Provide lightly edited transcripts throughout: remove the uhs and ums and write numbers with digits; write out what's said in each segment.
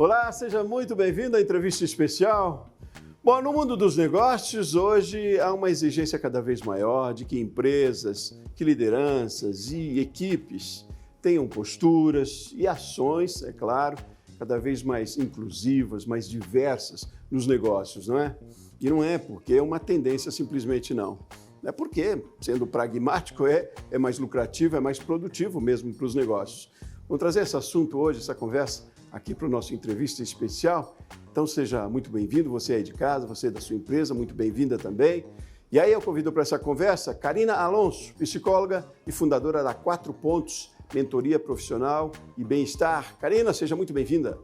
Olá, seja muito bem-vindo à entrevista especial. Bom, no mundo dos negócios, hoje há uma exigência cada vez maior de que empresas, que lideranças e equipes tenham posturas e ações, é claro, cada vez mais inclusivas, mais diversas nos negócios, não é? E não é porque é uma tendência simplesmente não. É porque, sendo pragmático, é mais lucrativo, é mais produtivo mesmo para os negócios. Vamos trazer esse assunto hoje, essa conversa, aqui para o nosso entrevista especial. Então seja muito bem-vindo, você aí de casa, você da sua empresa, muito bem-vinda também. E aí eu convido para essa conversa Karina Alonso, psicóloga e fundadora da 4 Pontos, Mentoria Profissional e Bem-Estar. Karina, seja muito bem-vinda.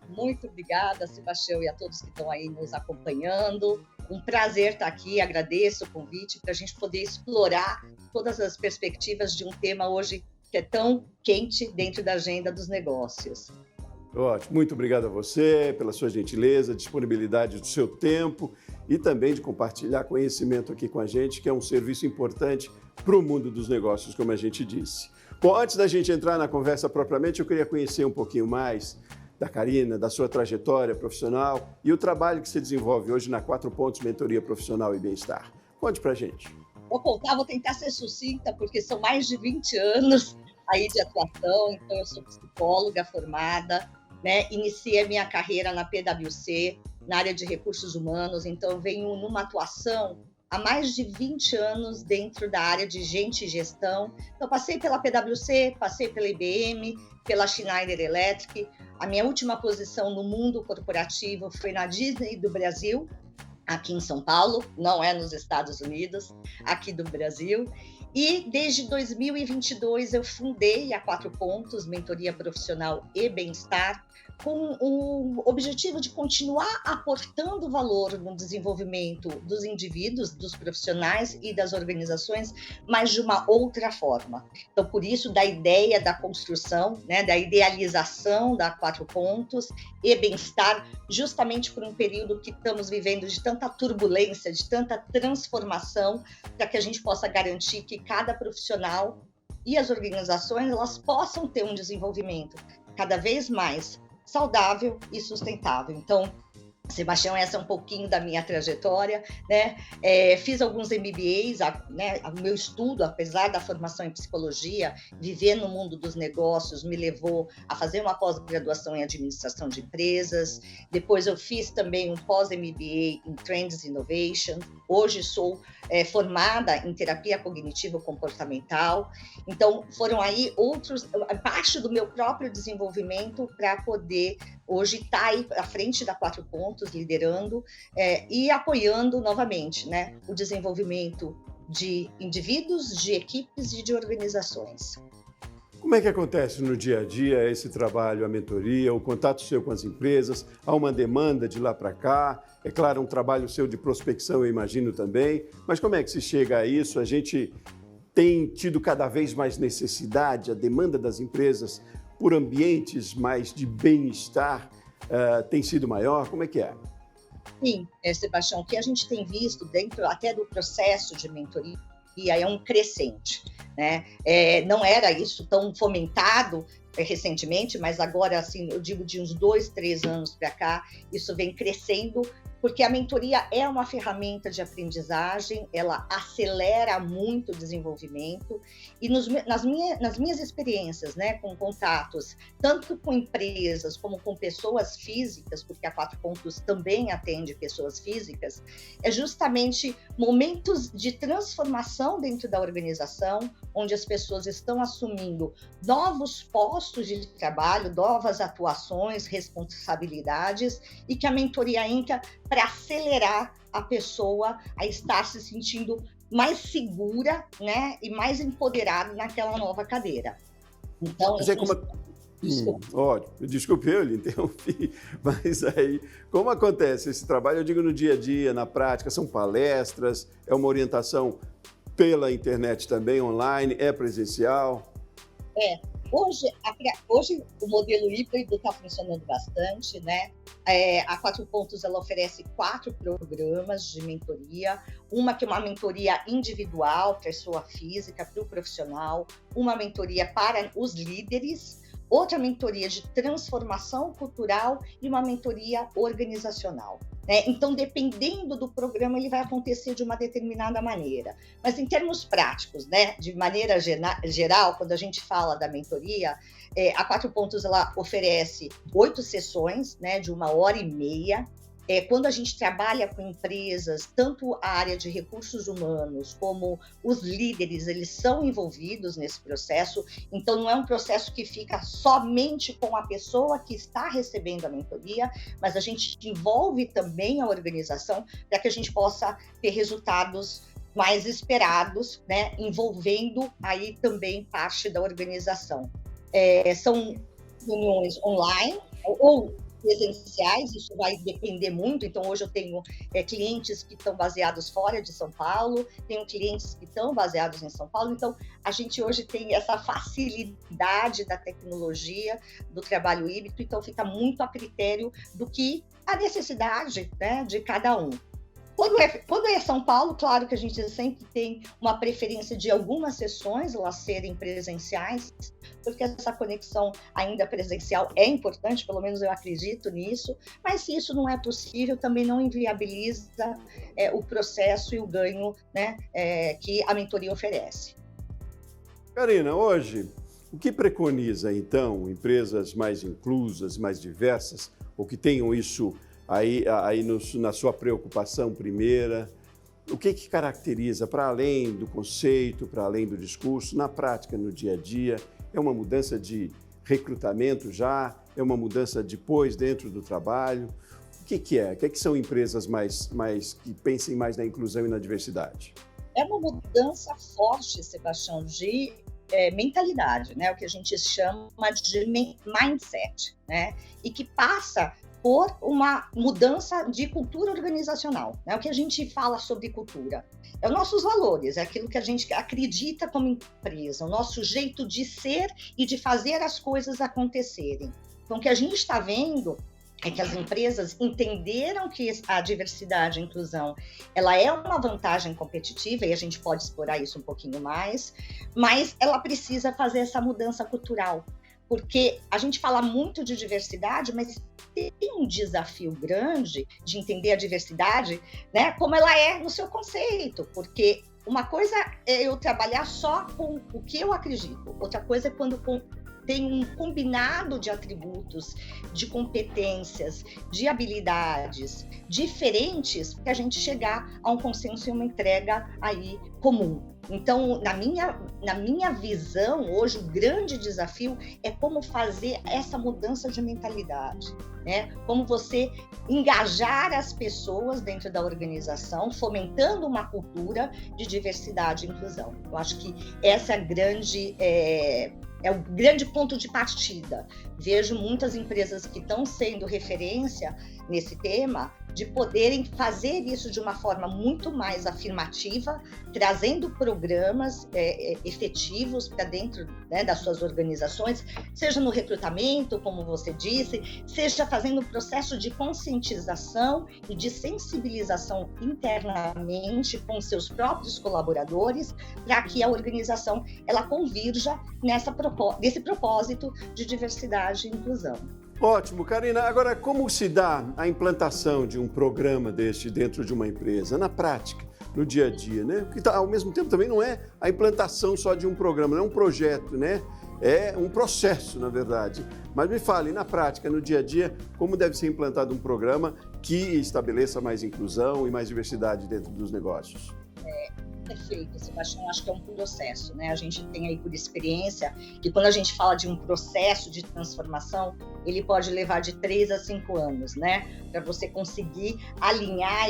Muito obrigada, Sebastião, e a todos que estão aí nos acompanhando. Um prazer estar aqui, agradeço o convite para a gente poder explorar todas as perspectivas de um tema hoje que é tão quente dentro da agenda dos negócios. Ótimo, muito obrigado a você pela sua gentileza, disponibilidade do seu tempo e também de compartilhar conhecimento aqui com a gente, que é um serviço importante para o mundo dos negócios, como a gente disse. Bom, antes da gente entrar na conversa propriamente, eu queria conhecer um pouquinho mais da Karina, da sua trajetória profissional e o trabalho que você desenvolve hoje na 4 Pontos Mentoria Profissional e Bem-Estar. Conte pra gente. Vou tentar ser sucinta, porque são mais de 20 anos aí de atuação, então eu sou psicóloga formada, né? Iniciei a minha carreira na PwC, na área de recursos humanos, então eu venho numa atuação há mais de 20 anos dentro da área de gente e gestão. Então, passei pela PwC, passei pela IBM, pela Schneider Electric. A minha última posição no mundo corporativo foi na Disney do Brasil, aqui em São Paulo, não é nos Estados Unidos, aqui do Brasil. E desde 2022 eu fundei a 4 Pontos, Mentoria Profissional e Bem-Estar, com o objetivo de continuar aportando valor no desenvolvimento dos indivíduos, dos profissionais e das organizações, mas de uma outra forma. Então, por isso, da ideia da construção, né, da idealização da 4 Pontos e Bem-Estar, justamente por um período que estamos vivendo de tanta turbulência, de tanta transformação, para que a gente possa garantir que cada profissional e as organizações elas possam ter um desenvolvimento cada vez mais saudável e sustentável. Então, Sebastião, essa é um pouquinho da minha trajetória, né? Fiz alguns MBAs, né? O meu estudo, apesar da formação em psicologia, viver no mundo dos negócios me levou a fazer uma pós-graduação em administração de empresas. Depois eu fiz também um pós-MBA em Trends Innovation. Hoje sou formada em terapia cognitivo-comportamental. Então, foram aí parte do meu próprio desenvolvimento para poder hoje estar aí à frente da 4 Pontos, liderando e apoiando novamente, né, o desenvolvimento de indivíduos, de equipes e de organizações. Como é que acontece no dia a dia esse trabalho, a mentoria, o contato seu com as empresas? Há uma demanda de lá para cá? É claro, um trabalho seu de prospecção, eu imagino também. Mas como é que se chega a isso? A gente tem tido cada vez mais necessidade, a demanda das empresas por ambientes mais de bem-estar tem sido maior? Como é que é? Sim, Sebastião, o que a gente tem visto dentro até do processo de mentoria é um crescente, né? Não era isso tão fomentado recentemente, mas agora, assim, eu digo de uns 2, 3 anos para cá, isso vem crescendo, porque a mentoria é uma ferramenta de aprendizagem, ela acelera muito o desenvolvimento e nas minhas experiências, né, com contatos, tanto com empresas como com pessoas físicas, porque a 4 Pontos também atende pessoas físicas, é justamente momentos de transformação dentro da organização, onde as pessoas estão assumindo novos postos de trabalho, novas atuações, responsabilidades, e que a mentoria entra para acelerar a pessoa a estar se sentindo mais segura, né, e mais empoderada naquela nova cadeira. Então, Desculpe, eu lhe interrompi, mas aí, como acontece esse trabalho? Eu digo no dia a dia, na prática, são palestras, é uma orientação pela internet também, online, é presencial? Hoje o modelo híbrido está funcionando bastante, né? A 4 Pontos ela oferece 4 programas de mentoria, uma que é uma mentoria individual, pessoa física, para o profissional, uma mentoria para os líderes, outra mentoria de transformação cultural e uma mentoria organizacional. Então, dependendo do programa, ele vai acontecer de uma determinada maneira. Mas, em termos práticos, de maneira geral, quando a gente fala da mentoria, a 4 Pontos ela oferece 8 sessões, de 1h30. Quando a gente trabalha com empresas, tanto a área de recursos humanos como os líderes, eles são envolvidos nesse processo, então não é um processo que fica somente com a pessoa que está recebendo a mentoria, mas a gente envolve também a organização para que a gente possa ter resultados mais esperados, envolvendo aí também parte da organização. São reuniões online ou presenciais, isso vai depender muito. Então, hoje eu tenho clientes que estão baseados fora de São Paulo, tenho clientes que estão baseados em São Paulo, então a gente hoje tem essa facilidade da tecnologia, do trabalho híbrido, então fica muito a critério do que a necessidade de cada um. Quando é São Paulo, claro que a gente sempre tem uma preferência de algumas sessões elas serem presenciais, porque essa conexão ainda presencial é importante, pelo menos eu acredito nisso, mas se isso não é possível, também não inviabiliza o processo e o ganho que a mentoria oferece. Karina, hoje, o que preconiza, então, empresas mais inclusas, mais diversas, ou que tenham isso aí na sua preocupação primeira, o que caracteriza, para além do conceito, para além do discurso, na prática, no dia a dia? É uma mudança de recrutamento já? É uma mudança depois, dentro do trabalho? O que é? O que são empresas mais que pensem mais na inclusão e na diversidade? É uma mudança forte, Sebastião, de mentalidade, o que a gente chama de mindset, e que passa por uma mudança de cultura organizacional. O que a gente fala sobre cultura é os nossos valores, é aquilo que a gente acredita como empresa, o nosso jeito de ser e de fazer as coisas acontecerem. Então, o que a gente está vendo é que as empresas entenderam que a diversidade e a inclusão ela é uma vantagem competitiva, e a gente pode explorar isso um pouquinho mais, mas ela precisa fazer essa mudança cultural. Porque a gente fala muito de diversidade, mas tem um desafio grande de entender a diversidade, como ela é no seu conceito, porque uma coisa é eu trabalhar só com o que eu acredito, outra coisa é quando tem um combinado de atributos, de competências, de habilidades diferentes para a gente chegar a um consenso e uma entrega aí comum. Então, na minha visão, hoje, o grande desafio é como fazer essa mudança de mentalidade, Como você engajar as pessoas dentro da organização, fomentando uma cultura de diversidade e inclusão. Eu acho que essa é o grande ponto de partida. Vejo muitas empresas que estão sendo referência nesse tema, de poderem fazer isso de uma forma muito mais afirmativa, trazendo programas efetivos para dentro das suas organizações, seja no recrutamento, como você disse, seja fazendo um processo de conscientização e de sensibilização internamente com seus próprios colaboradores, para que a organização ela convirja nesse propósito de diversidade e inclusão. Ótimo, Karina. Agora, como se dá a implantação de um programa deste dentro de uma empresa, na prática, no dia a dia, Porque, ao mesmo tempo, também não é a implantação só de um programa, não é um projeto, É um processo, na verdade. Mas me fale, na prática, no dia a dia, como deve ser implantado um programa que estabeleça mais inclusão e mais diversidade dentro dos negócios? Perfeito, Sebastião, acho que é um processo, A gente tem aí por experiência que quando a gente fala de um processo de transformação, ele pode levar de 3 a 5 anos, Para você conseguir alinhar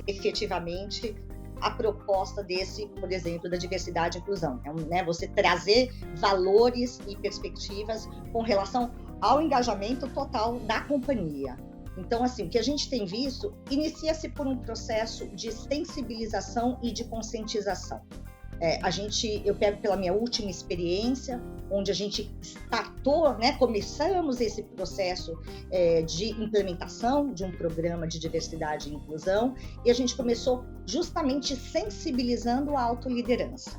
efetivamente a proposta desse, por exemplo, da diversidade e inclusão. Você trazer valores e perspectivas com relação ao engajamento total da companhia. Então, assim, o que a gente tem visto, inicia-se por um processo de sensibilização e de conscientização. Eu pego pela minha última experiência, onde a gente startou, começamos esse processo de implementação de um programa de diversidade e inclusão, e a gente começou justamente sensibilizando a autoliderança.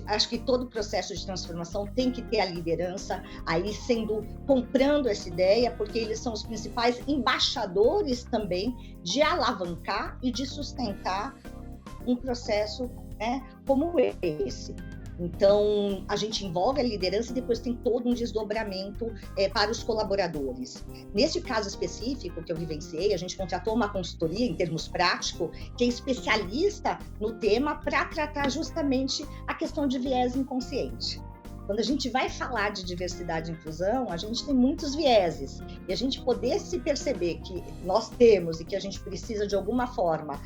acho que todo processo de transformação tem que ter a liderança aí comprando essa ideia, porque eles são os principais embaixadores também de alavancar e de sustentar um processo, né, como esse. Então, a gente envolve a liderança e depois tem todo um desdobramento para os colaboradores. Nesse caso específico que eu vivenciei, a gente contratou uma consultoria, em termos práticos, que é especialista no tema para tratar justamente a questão de viés inconsciente. Quando a gente vai falar de diversidade e inclusão, a gente tem muitos vieses. E a gente poder se perceber que nós temos e que a gente precisa, de alguma forma,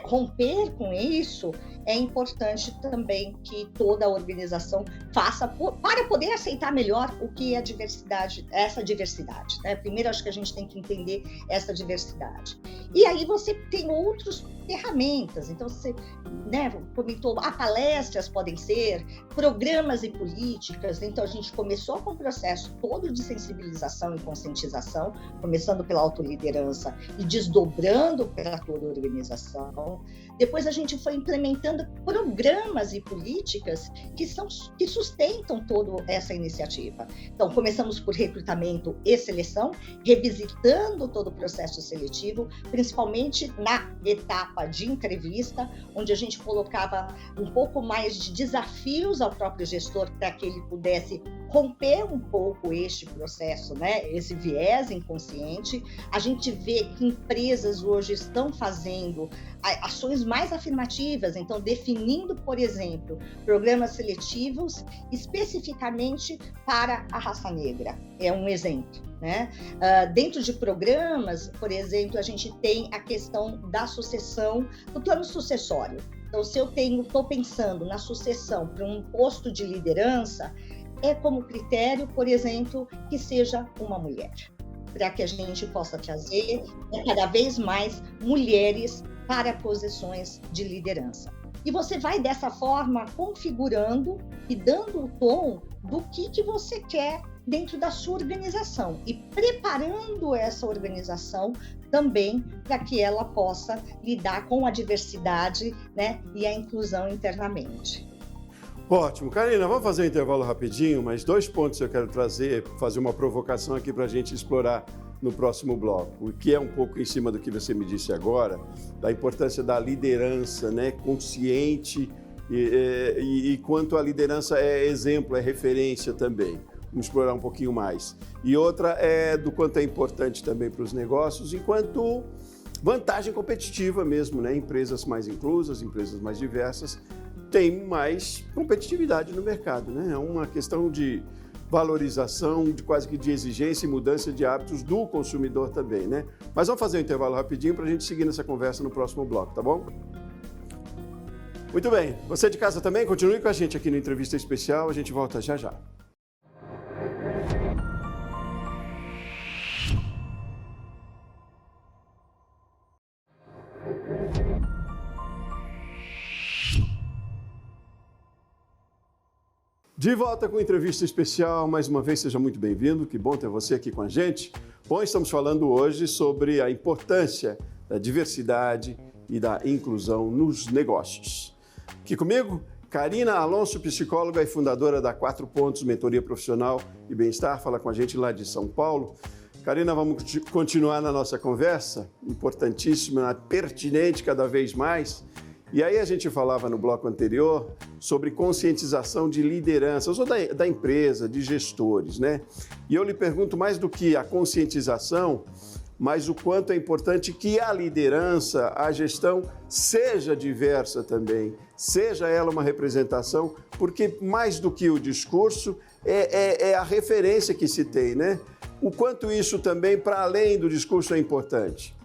romper com isso, é importante também que toda a organização faça para poder aceitar melhor o que é diversidade, essa diversidade, né? Primeiro, acho que a gente tem que entender essa diversidade. E aí você tem outras ferramentas. Então, você, né, comentou, palestras podem ser, programas e políticas. Então, a gente começou com um processo todo de sensibilização e conscientização, começando pela autoliderança e desdobrando para toda a organização. Depois a gente foi implementando programas e políticas que sustentam toda essa iniciativa. Então, começamos por recrutamento e seleção, revisitando todo o processo seletivo, principalmente na etapa de entrevista, onde a gente colocava um pouco mais de desafios ao próprio gestor para que ele pudesse romper um pouco este processo, né? Esse viés inconsciente. A gente vê que empresas hoje estão fazendo ações mais afirmativas, então definindo, por exemplo, programas seletivos especificamente para a raça negra. É um exemplo, né? Dentro de programas, por exemplo, a gente tem a questão da sucessão, do plano sucessório. Então, se eu estou pensando na sucessão para um posto de liderança, é como critério, por exemplo, que seja uma mulher, para que a gente possa trazer cada vez mais mulheres para posições de liderança. E você vai dessa forma configurando e dando o tom do que você quer dentro da sua organização e preparando essa organização também para que ela possa lidar com a diversidade, né, e a inclusão internamente. Ótimo. Karina, vamos fazer um intervalo rapidinho, mas 2 pontos eu quero trazer, fazer uma provocação aqui para a gente explorar no próximo bloco, o que é um pouco em cima do que você me disse agora, da importância da liderança, né, consciente e quanto a liderança é exemplo, é referência também. Vamos explorar um pouquinho mais. E outra é do quanto é importante também para os negócios, enquanto vantagem competitiva mesmo, né? Empresas mais inclusas, empresas mais diversas, têm mais competitividade no mercado, né? É uma questão de valorização, de quase que de exigência e mudança de hábitos do consumidor também, né? Mas vamos fazer um intervalo rapidinho para a gente seguir nessa conversa no próximo bloco, tá bom? Muito bem. Você de casa também, continue com a gente aqui no Entrevista Especial, a gente volta já já. De volta com Entrevista Especial, mais uma vez seja muito bem-vindo, que bom ter você aqui com a gente. Bom, estamos falando hoje sobre a importância da diversidade e da inclusão nos negócios. Aqui comigo, Karina Alonso, psicóloga e fundadora da 4 Pontos Mentoria Profissional e Bem-Estar, fala com a gente lá de São Paulo. Karina, vamos continuar na nossa conversa, importantíssima, pertinente cada vez mais. E aí a gente falava no bloco anterior sobre conscientização de lideranças, ou da empresa, de gestores, né? E eu lhe pergunto mais do que a conscientização, mas o quanto é importante que a liderança, a gestão, seja diversa também, seja ela uma representação, porque mais do que o discurso, é a referência que se tem, né? O quanto isso também, para além do discurso, é importante.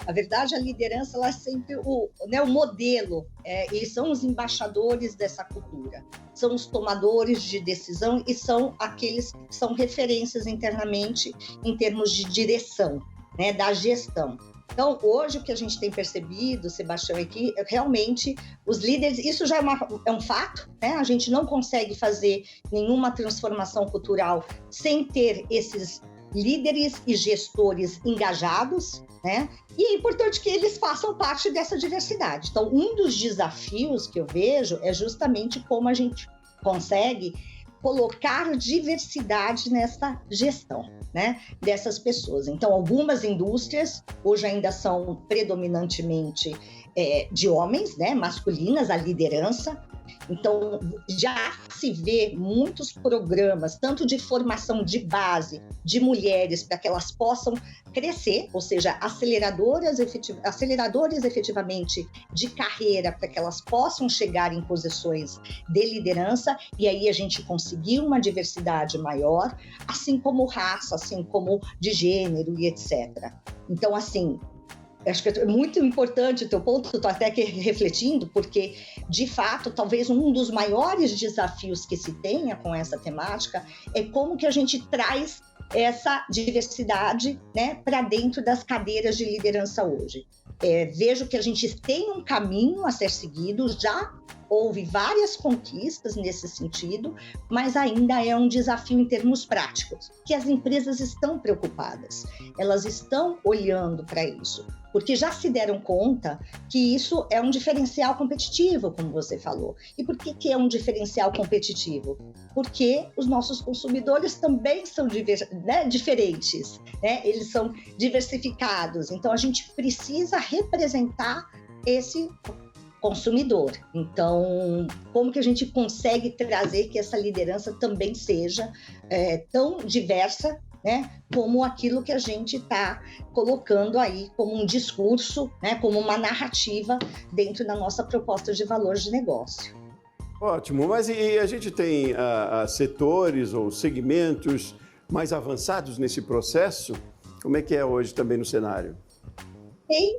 A verdade, a liderança ela é sempre o modelo, e são os embaixadores dessa cultura, são os tomadores de decisão e são aqueles que são referências internamente em termos de direção, né, da gestão. Então, hoje o que a gente tem percebido, Sebastião, é que realmente os líderes, isso já é um fato, né? A gente não consegue fazer nenhuma transformação cultural sem ter esses líderes e gestores engajados, né? E é importante que eles façam parte dessa diversidade. Então, um dos desafios que eu vejo é justamente como a gente consegue colocar diversidade nessa gestão, né, dessas pessoas. Então, algumas indústrias hoje ainda são predominantemente de homens, né, masculinas, a liderança. Então, já se vê muitos programas, tanto de formação de base de mulheres, para que elas possam crescer, ou seja, aceleradores efetivamente de carreira, para que elas possam chegar em posições de liderança, e aí a gente conseguir uma diversidade maior, assim como raça, assim como de gênero e etc. Então, assim, acho que é muito importante o teu ponto, estou até aqui refletindo, porque, de fato, talvez um dos maiores desafios que se tenha com essa temática é como que a gente traz essa diversidade, né, para dentro das cadeiras de liderança hoje. Vejo que a gente tem um caminho a ser seguido, já houve várias conquistas nesse sentido, mas ainda é um desafio em termos práticos, que as empresas estão preocupadas, elas estão olhando para isso, porque já se deram conta que isso é um diferencial competitivo, como você falou. E por que é um diferencial competitivo? Porque os nossos consumidores também são diferentes, né? Eles são diversificados, então a gente precisa representar esse consumidor. Então, como que a gente consegue trazer que essa liderança também seja tão diversa, né, como aquilo que a gente está colocando aí como um discurso, né, como uma narrativa dentro da nossa proposta de valores de negócio. Ótimo, mas e a gente tem setores ou segmentos mais avançados nesse processo? Como é que é hoje também no cenário? Tem.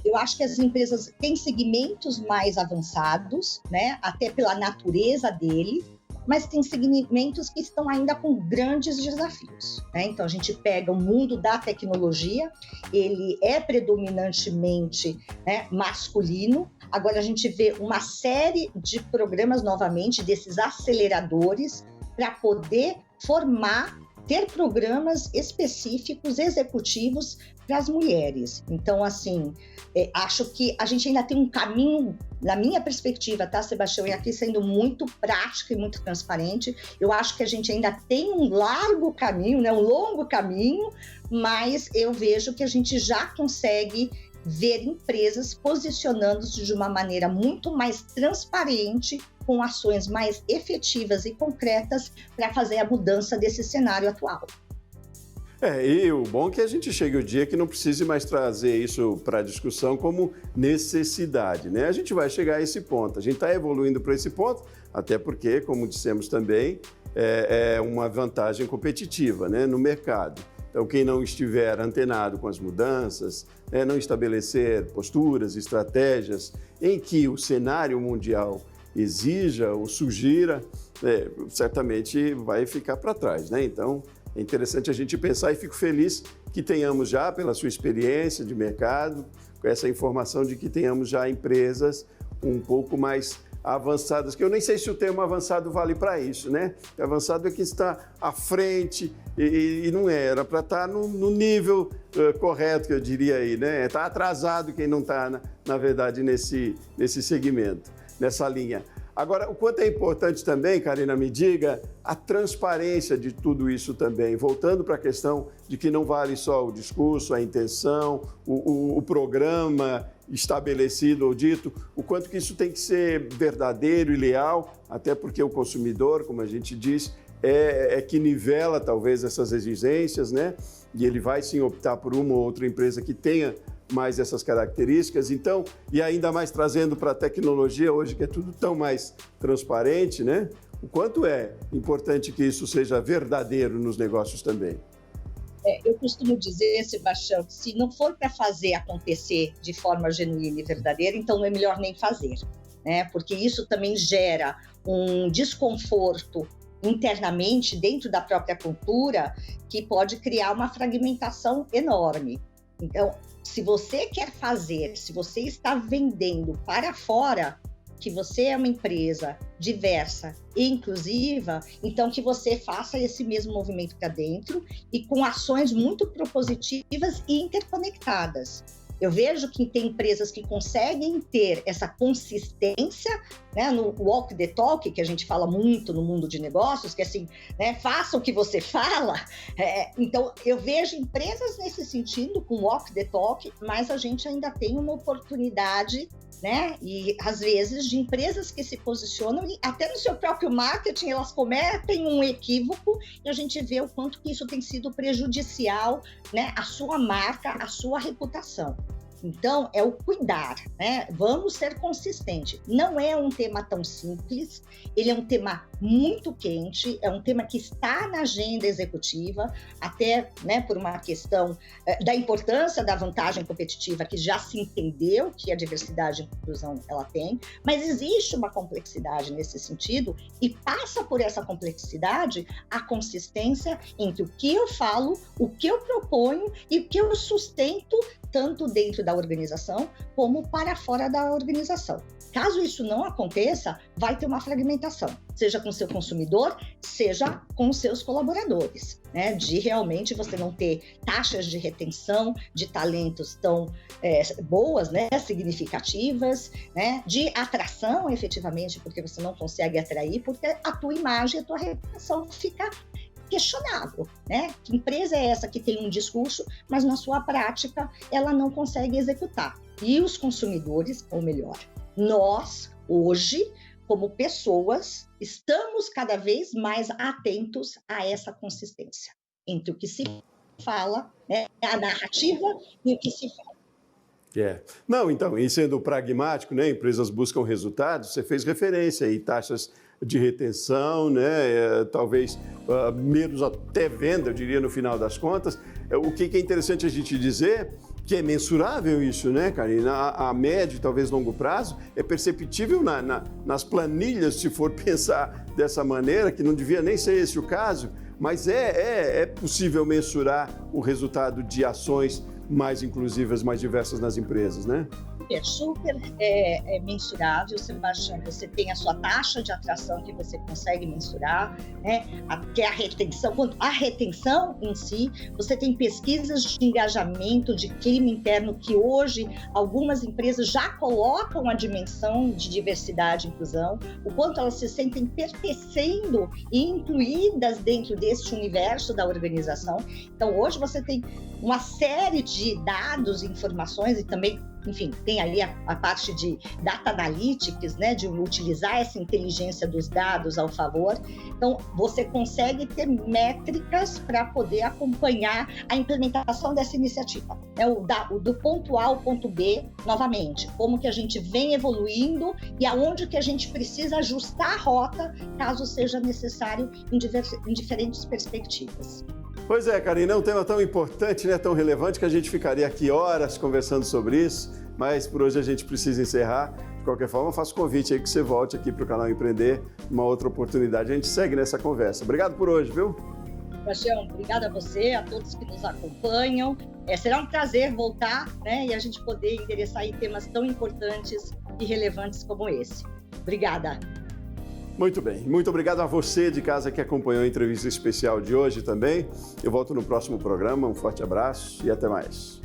Eu acho que as empresas têm segmentos mais avançados, né, até pela natureza dele, mas tem segmentos que estão ainda com grandes desafios, né? Então, a gente pega o mundo da tecnologia, ele é predominantemente, né, masculino. Agora, a gente vê uma série de programas, novamente, desses aceleradores, para poder ter programas específicos, executivos, para as mulheres. Então, assim, acho que a gente ainda tem um caminho, na minha perspectiva, tá, Sebastião, e aqui sendo muito prático e muito transparente, eu acho que a gente ainda tem um largo caminho, né, um longo caminho, mas eu vejo que a gente já consegue ver empresas posicionando-se de uma maneira muito mais transparente, com ações mais efetivas e concretas para fazer a mudança desse cenário atual. E o bom é que a gente chegue o dia que não precise mais trazer isso para a discussão como necessidade, né? A gente vai chegar a esse ponto, a gente está evoluindo para esse ponto, até porque, como dissemos também, é uma vantagem competitiva, né, no mercado. Então, quem não estiver antenado com as mudanças, não estabelecer posturas, estratégias em que o cenário mundial exija ou sugira, certamente vai ficar para trás, né? Então, é interessante a gente pensar e fico feliz que tenhamos já, pela sua experiência de mercado, com essa informação de que tenhamos já empresas um pouco mais avançadas, que eu nem sei se o termo avançado vale para isso, né? Avançado é que está à frente e não era para estar no nível correto, que eu diria aí, né? Está atrasado quem não está, na verdade, nesse segmento, nessa linha. Agora, o quanto é importante também, Karina, me diga, a transparência de tudo isso também, voltando para a questão de que não vale só o discurso, a intenção, o programa estabelecido ou dito, o quanto que isso tem que ser verdadeiro e leal, até porque o consumidor, como a gente diz, é que nivela talvez essas exigências, né? E ele vai sim optar por uma ou outra empresa que tenha mais essas características. Então, e ainda mais trazendo para a tecnologia hoje, que é tudo tão mais transparente, né? O quanto é importante que isso seja verdadeiro nos negócios também. Eu costumo dizer, Sebastião, que se não for para fazer acontecer de forma genuína e verdadeira, então é melhor nem fazer, né? Porque isso também gera um desconforto internamente dentro da própria cultura que pode criar uma fragmentação enorme. Então, se você quer fazer, se você está vendendo para fora, que você é uma empresa diversa e inclusiva, então que você faça esse mesmo movimento para dentro e com ações muito propositivas e interconectadas. Eu vejo que tem empresas que conseguem ter essa consistência, né, no walk the talk, que a gente fala muito no mundo de negócios, que é assim, né, faça o que você fala. Então, eu vejo empresas nesse sentido, com walk the talk, mas a gente ainda tem uma oportunidade, né, e às vezes de empresas que se posicionam e até no seu próprio marketing elas cometem um equívoco e a gente vê o quanto que isso tem sido prejudicial, né, à sua marca, à sua reputação. Então, é o cuidar, né? Vamos ser consistentes. Não é um tema tão simples, ele é um tema muito quente, é um tema que está na agenda executiva, até, né, por uma questão da importância da vantagem competitiva, que já se entendeu que a diversidade e inclusão ela tem, mas existe uma complexidade nesse sentido e passa por essa complexidade a consistência entre o que eu falo, o que eu proponho e o que eu sustento tanto dentro da organização como para fora da organização. Caso isso não aconteça, vai ter uma fragmentação, seja com o seu consumidor, seja com os seus colaboradores, né? De realmente você não ter taxas de retenção de talentos tão boas, né? Significativas, né? De atração, efetivamente, porque você não consegue atrair, porque a tua imagem, a tua reputação fica questionável, né? Que empresa é essa que tem um discurso, mas na sua prática ela não consegue executar? E os consumidores, ou melhor, nós, hoje, como pessoas, estamos cada vez mais atentos a essa consistência entre o que se fala, né, a narrativa e o que se fala. Não, então, e sendo pragmático, né, empresas buscam resultados, você fez referência aí, taxas de retenção, né, talvez menos até venda, eu diria, no final das contas. O que é interessante a gente dizer que é mensurável isso, né, Karina? A médio, talvez longo prazo, é perceptível nas planilhas, se for pensar dessa maneira, que não devia nem ser esse o caso, mas é possível mensurar o resultado de ações mais inclusivas, mais diversas nas empresas, né? É super mensurável, Sebastião. Você tem a sua taxa de atração que você consegue mensurar, né? Que é a retenção. A retenção em si, você tem pesquisas de engajamento, de clima interno, que hoje algumas empresas já colocam a dimensão de diversidade e inclusão, o quanto elas se sentem pertencendo e incluídas dentro deste universo da organização. Então, hoje você tem uma série de dados e informações e também, enfim, tem ali a parte de data analytics, né, de utilizar essa inteligência dos dados ao favor. Então, você consegue ter métricas para poder acompanhar a implementação dessa iniciativa. Do ponto A ao ponto B, novamente, como que a gente vem evoluindo e aonde que a gente precisa ajustar a rota, caso seja necessário, em diferentes perspectivas. Pois é, Karina, é um tema tão importante, né, tão relevante, que a gente ficaria aqui horas conversando sobre isso, mas por hoje a gente precisa encerrar. De qualquer forma, eu faço o convite aí que você volte aqui para o canal Empreender, uma outra oportunidade. A gente segue nessa conversa. Obrigado por hoje, viu? Sebastião, obrigada a você, a todos que nos acompanham. Será um prazer voltar, né, e a gente poder endereçar aí temas tão importantes e relevantes como esse. Obrigada. Muito bem. Muito obrigado a você de casa que acompanhou a entrevista especial de hoje também. Eu volto no próximo programa. Um forte abraço e até mais.